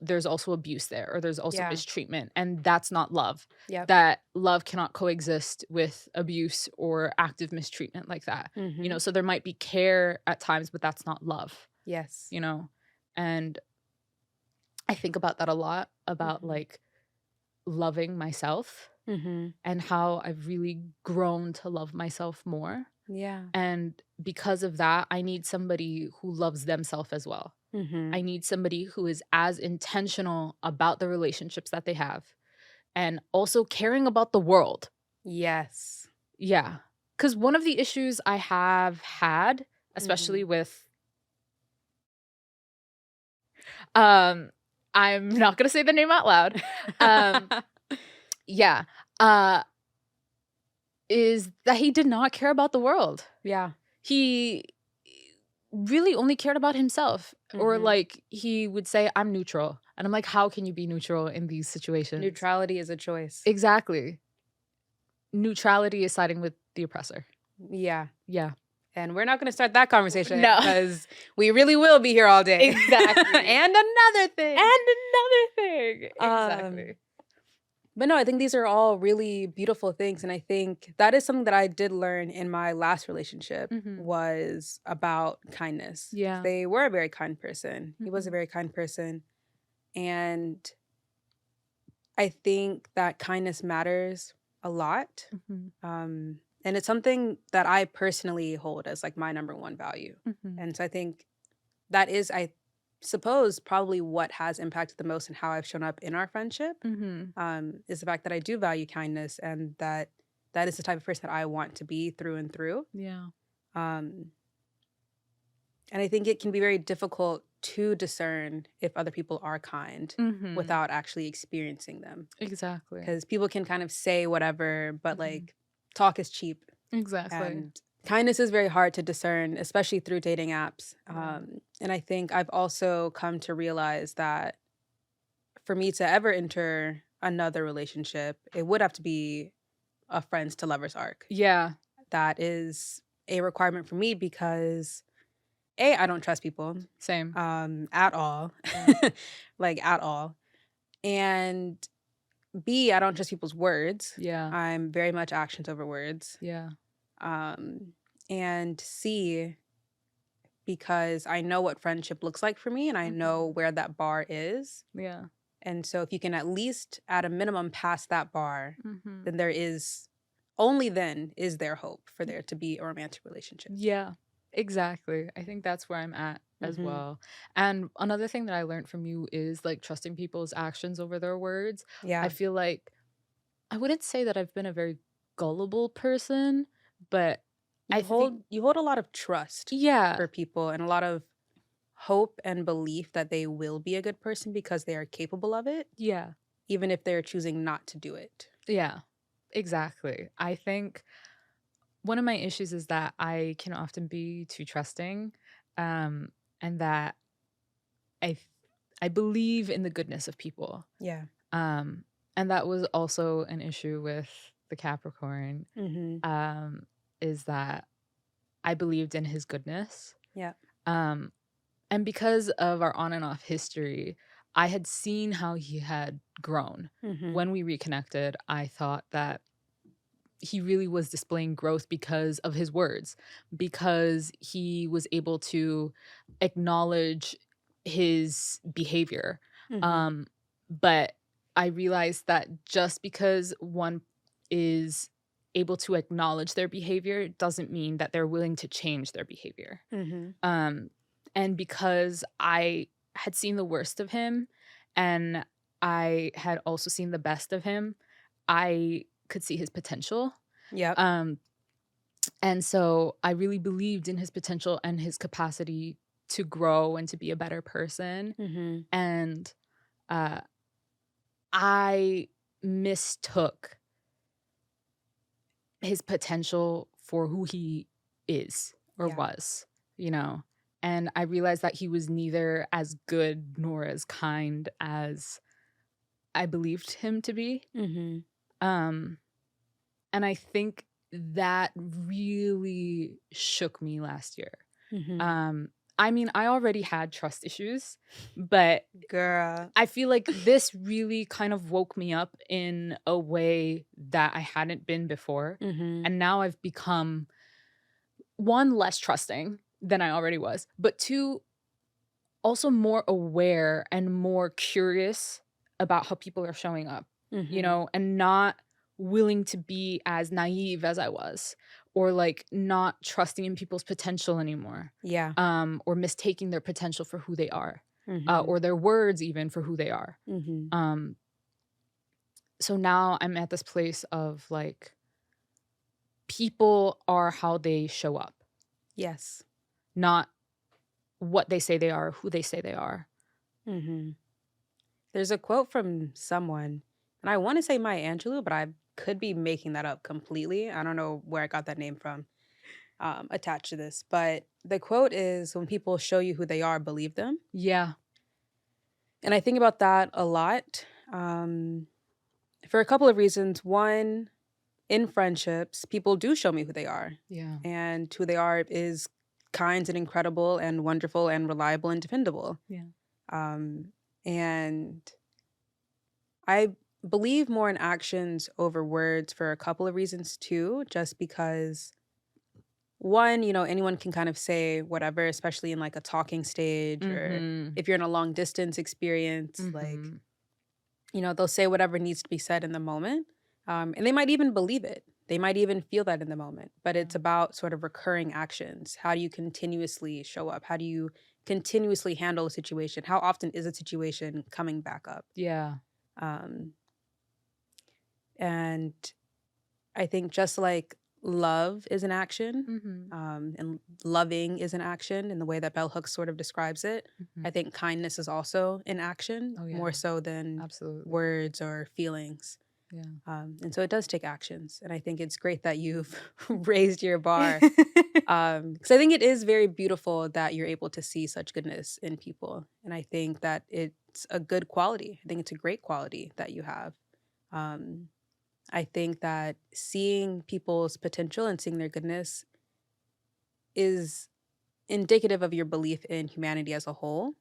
A: there's also abuse there, or there's also
B: Yeah.
A: mistreatment, and that's not love.
B: Yep.
A: That love cannot coexist with abuse or active mistreatment like that.
B: Mm-hmm.
A: You know, so there might be care at times, but that's not love.
B: Yes.
A: You know, and I think about that a lot, about
B: Mm-hmm.
A: like loving myself
B: Mm-hmm.
A: and how I've really grown to love myself more.
B: Yeah.
A: And because of that, I need somebody who loves themselves as well.
B: Mm-hmm.
A: I need somebody who is as intentional about the relationships that they have, and also caring about the world.
B: Yes.
A: Yeah. Because one of the issues I have had, especially
B: Mm-hmm.
A: with, I'm not going to say the name out loud. Yeah. Is that he did not care about the world.
B: Yeah.
A: He really only cared about himself. Or
B: Mm-hmm.
A: like he would say, I'm neutral. And I'm like, how can you be neutral in these situations?
B: Neutrality is a choice.
A: Exactly. Neutrality is siding with the oppressor.
B: Yeah.
A: Yeah.
B: And we're not going to start that conversation
A: No.
B: because we really will be here all day.
A: Exactly.
B: And another thing.
A: And another thing. Exactly.
B: But no, I think these are all really beautiful things. And I think that is something that I did learn in my last relationship,
A: Mhm.
B: was about kindness.
A: Yeah.
B: They were a very kind person. He was a
A: Mhm.
B: very kind person. And I think that kindness matters a lot.
A: Mhm.
B: And it's something that I personally hold as like my number one value.
A: Mhm.
B: And so I think that is, I suppose, probably what has impacted the most in how I've shown up in our friendship,
A: Mhm.
B: is the fact that I do value kindness, and that is the type of person that I want to be through and through.
A: Yeah.
B: Um, And I think it can be very difficult to discern if other people are kind
A: Mhm.
B: without actually experiencing them.
A: Exactly.
B: Because people can kind of say whatever, but
A: Mhm.
B: like talk is cheap.
A: Exactly.
B: And kindness is very hard to discern, especially through dating apps.
A: Yeah.
B: And I think I've also come to realize that for me to ever enter another relationship, it would have to be a friends to lovers arc.
A: Yeah.
B: That is a requirement for me because A, I don't trust people
A: Same.
B: at all.
A: Yeah.
B: Like at all. And B, I don't trust people's words.
A: Yeah.
B: I'm very much actions over words.
A: Yeah.
B: Um, and C, because I know what friendship looks like for me and I know
A: Mhm.
B: where that bar is.
A: Yeah.
B: And so if you can at least at a minimum pass that bar,
A: Mhm.
B: then there is only then is there hope for there to be a romantic relationship.
A: Yeah, exactly. I think that's where I'm at as
B: Hmm.
A: well. And another thing that I learned from you is like trusting people's actions over their words. I
B: Yeah.
A: feel like I wouldn't say that I've been a very gullible person, but I think,
B: You hold a lot of trust
A: yeah,
B: for people and a lot of hope and belief that they will be a good person because they are capable of it,
A: yeah,
B: even if they're choosing not to do it.
A: yeah, exactly. I think one of my issues is that I can often be too trusting, um, and that I, th- I believe in the goodness of people.
B: Yeah.
A: Um, and that was also an issue with the Capricorn,
B: Hmm.
A: um, is that I believed in his goodness.
B: Yeah.
A: Um, and because of our on and off history, I had seen how he had grown.
B: Hmm.
A: When we reconnected, I thought that he really was displaying growth because of his words, because he was able to acknowledge his behavior.
B: Hmm.
A: Um, but I realized that just because one is able to acknowledge their behavior doesn't mean that they're willing to change their behavior.
B: Hmm.
A: Um, and because I had seen the worst of him and I had also seen the best of him, I could see his potential.
B: Yep.
A: Um, and so I really believed in his potential and his capacity to grow and to be a better person.
B: Hmm.
A: And uh, I mistook his potential for who he is or
B: Yeah.
A: was, you know? And I realized that he was neither as good nor as kind as I believed him to be.
B: Hmm.
A: Um, and I think that really shook me last year.
B: Hmm.
A: Um, I mean, I already had trust issues, but
B: Girl.
A: I feel like this really kind of woke me up in a way that I hadn't been before.
B: Hmm.
A: And now I've become one, less trusting than I already was, but two, also more aware and more curious about how people are showing up,
B: Hmm.
A: and not willing to be as naive as I was, or like not trusting in people's potential anymore,
B: Yeah.
A: or mistaking their potential for who they are,
B: Hmm.
A: or their words even for who they are.
B: Hmm.
A: Um, so now I'm at this place of like, people are how they show up,
B: Yes.
A: not what they say they are, who they say they are.
B: Hmm. There's a quote from someone, and I want to say Maya Angelou, but I could be making that up completely. I don't know where I got that name from attached to this, but the quote is, "When people show you who they are, believe them."
A: Yeah.
B: And I think about that a lot for a couple of reasons. One, in friendships, people do show me who they are,
A: Yeah.
B: and who they are is kind and incredible and wonderful and reliable and dependable.
A: Yeah.
B: Um, and I believe more in actions over words for a couple of reasons too, just because one, anyone can kind of say whatever, especially in like a talking stage or
A: Mhm.
B: if you're in a long distance experience, like,
A: Mhm.
B: they'll say whatever needs to be said in the moment. And they might even believe it. They might even feel that in the moment, but
A: Yeah.
B: it's about sort of recurring actions. How do you continuously show up? How do you continuously handle a situation? How often is a situation coming back up?
A: Yeah.
B: Um, and I think just like love is an action,
A: Mhm.
B: and loving is an action in the way that Bell Hooks sort of describes it.
A: Mhm.
B: I think kindness is also an action
A: Oh, yeah.
B: more so than
A: Absolutely.
B: words or feelings.
A: Yeah.
B: And so it does take actions. And I think it's great that you've raised your bar. Because I think it is very beautiful that you're able to see such goodness in people. And I think that it's a good quality. I think it's a great quality that you have. Um, I think that seeing people's potential and seeing their goodness is indicative of your belief in humanity as a whole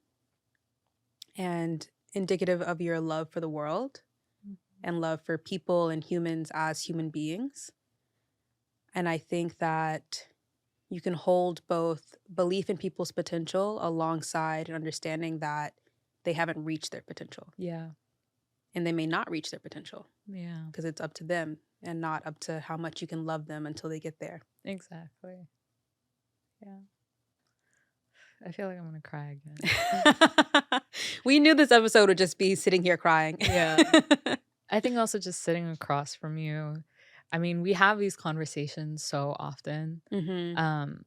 B: and indicative of your love for the world
A: Mhm.
B: and love for people and humans as human beings. And I think that you can hold both belief in people's potential alongside an understanding that they haven't reached their potential
A: Yeah.
B: and they may not reach their potential
A: Yeah.
B: because it's up to them and not up to how much you can love them until they get there.
A: Exactly. Yeah. I feel like I'm gonna cry again.
B: We knew this episode would just be sitting here crying.
A: Yeah. I think also just sitting across from you. I mean, we have these conversations so often.
B: Hmm.
A: Um,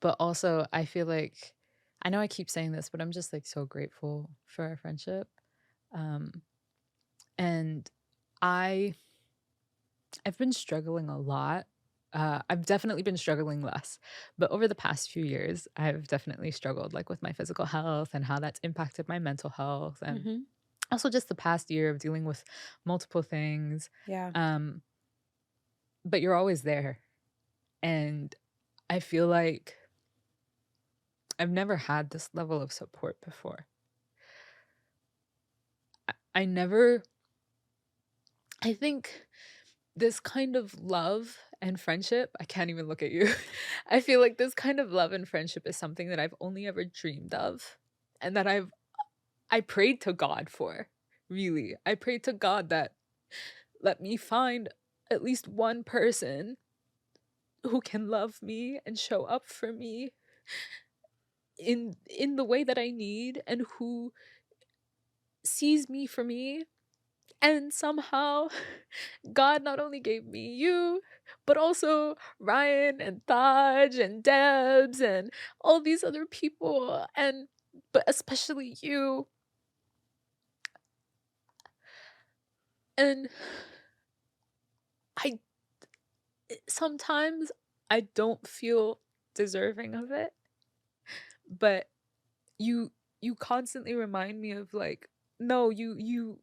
A: but also I feel like I know I keep saying this, but I'm just like so grateful for our friendship. Um, and I I've been struggling a lot. I've definitely been struggling less, but over the past few years, I've definitely struggled like with my physical health and how that's impacted my mental health, and
B: Hmm.
A: also just the past year of dealing with multiple things.
B: Yeah.
A: Um, but you're always there, and I feel like I've never had this level of support before. I never. I think this kind of love and friendship, I can't even look at you. I feel like this kind of love and friendship is something that I've only ever dreamed of and that I prayed to God for. Really. I prayed to God that let me find at least one person who can love me and show up for me in the way that I need and who sees me for me. And somehow God not only gave me you, but also Ryan and Taj and Debs and all these other people, and but especially you. And I sometimes I don't feel deserving of it, but you you constantly remind me of like, no, you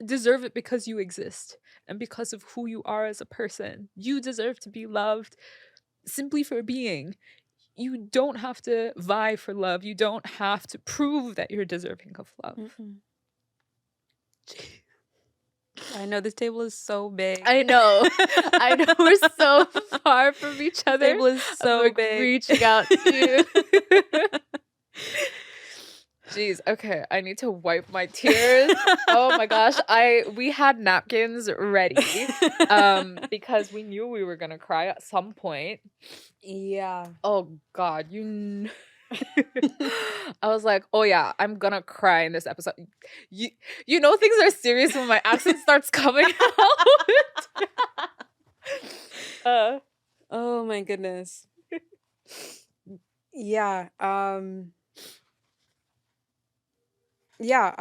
A: deserve it because you exist and because of who you are as a person. You deserve to be loved simply for being. You don't have to vie for love. You don't have to prove that you're deserving of love.
B: Mm-mm. I know this table is so big.
A: I know. I know we're so far from each
B: This
A: other.
B: table is
A: I'm
B: so
A: like
B: big.
A: reaching out to you. Jeez, okay. I need to wipe my tears. Oh my gosh. We had napkins ready. Because we knew we were gonna cry at some point.
B: Yeah.
A: Oh God, I was like, oh yeah, I'm gonna cry in this episode. You you know things are serious when my accent starts coming out.
B: Oh my goodness. Yeah. Yeah,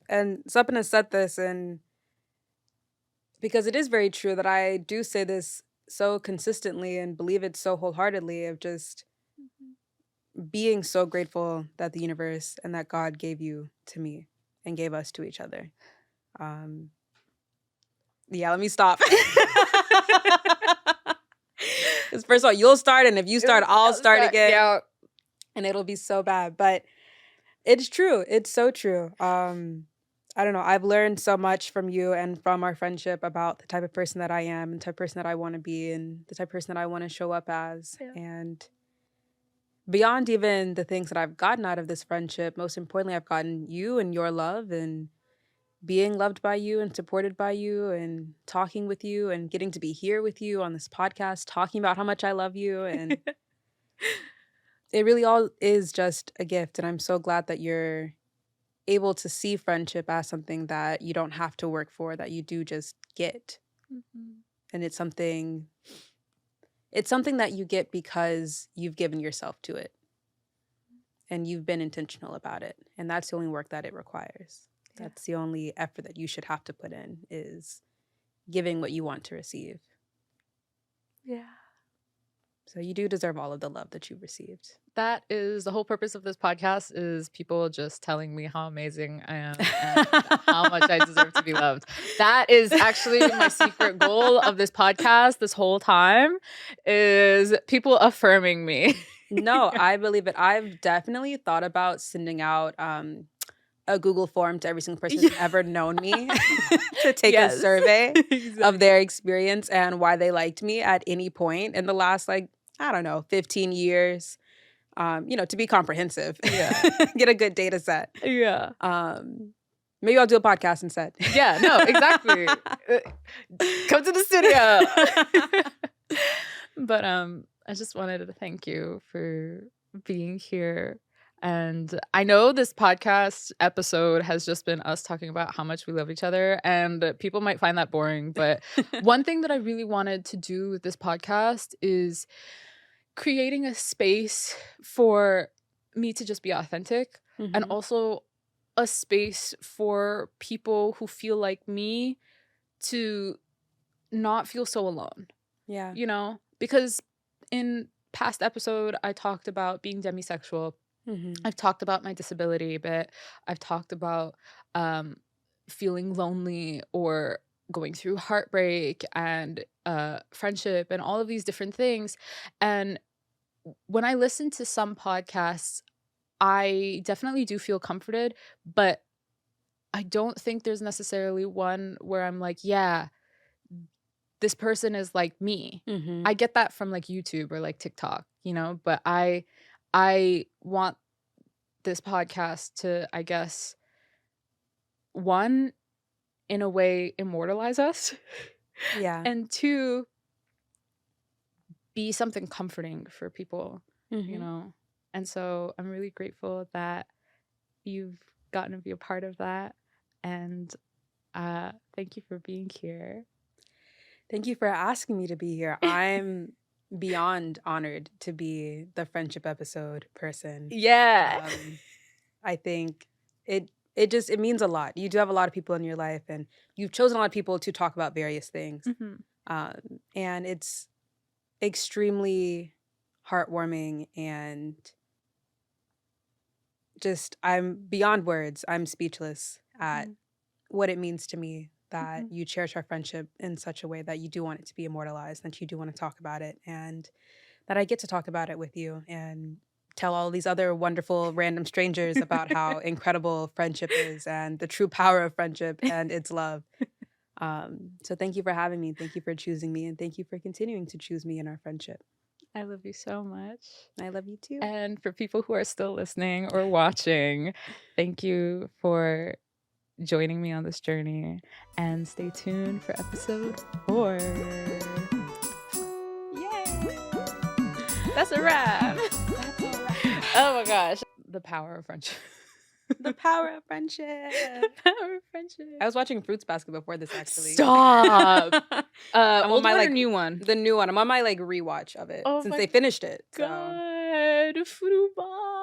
B: and Sapna said this, and because it is very true that I do say this so consistently and believe it so wholeheartedly of just being so grateful that the universe and that God gave you to me and gave us to each other. Um, yeah, let me stop. Because first of all, you'll start, and if you start, I'll start again,
A: Yeah.
B: and it'll be so bad. But it's true. It's so true. I don't know. I've learned so much from you and from our friendship about the type of person that I am and the type of person that I want to be and the type of person that I want to show up as.
A: Yeah.
B: And beyond even the things that I've gotten out of this friendship, most importantly, I've gotten you and your love and being loved by you and supported by you and talking with you and getting to be here with you on this podcast, talking about how much I love you. And it really all is just a gift. And I'm so glad that you're able to see friendship as something that you don't have to work for, that you do just get.
A: Mhm.
B: And it's something that you get because you've given yourself to it and you've been intentional about it. And that's the only work that it requires.
A: Yeah.
B: That's the only effort that you should have to put in, is giving what you want to receive.
A: Yeah.
B: So you do deserve all of the love that you've received.
A: That is the whole purpose of this podcast, is people just telling me how amazing I am and how much I deserve to be loved. That is actually my secret goal of this podcast this whole time, is people affirming me.
B: No, I believe it. I've definitely thought about sending out a Google form to every single person who's ever known me to take a survey of their experience and why they liked me at any point in the last, 15 years. To be comprehensive.
A: Yeah.
B: Get a good data set.
A: Yeah.
B: Maybe I'll do a podcast instead.
A: Yeah, no, exactly. Come to the studio. But I just wanted to thank you for being here. And I know this podcast episode has just been us talking about how much we love each other, and people might find that boring. But one thing that I really wanted to do with this podcast is creating a space for me to just be authentic, and also a space for people who feel like me to not feel so alone.
B: Yeah.
A: Because in past episode, I talked about being demisexual. I've talked about my disability, but I've talked about feeling lonely or going through heartbreak and friendship and all of these different things. And when I listen to some podcasts, I definitely do feel comforted, but I don't think there's necessarily one where I'm like, yeah, this person is like me. I get that from like YouTube or like TikTok, but I want this podcast to, I guess, one, in a way, immortalize us.
B: Yeah.
A: And two, be something comforting for people, And so I'm really grateful that you've gotten to be a part of that. And thank you for being here.
B: Thank you for asking me to be here. I'm beyond honored to be the friendship episode person.
A: Yeah.
B: I think it means a lot. You do have a lot of people in your life, and you've chosen a lot of people to talk about various things. And it's extremely heartwarming, and just, I'm beyond words. I'm speechless at what it means to me that you cherish our friendship in such a way that you do want it to be immortalized, that you do want to talk about it, and that I get to talk about it with you and tell all these other wonderful random strangers about how incredible friendship is and the true power of friendship and its love. So thank you for having me. Thank you for choosing me. And thank you for continuing to choose me in our friendship.
A: I love you so much.
B: I love you too.
A: And for people who are still listening or watching, thank you for joining me on this journey. And stay tuned for episode 4. Yay! That's a wrap.
B: That's all right.
A: Oh my gosh. The power of friendship.
B: The power of friendship.
A: The power of friendship.
B: I was watching Fruits Basket before this, actually.
A: Stop.
B: I'm on my
A: new one.
B: The new one. I'm on my rewatch of it since they finished it.
A: God, Fruit Basket.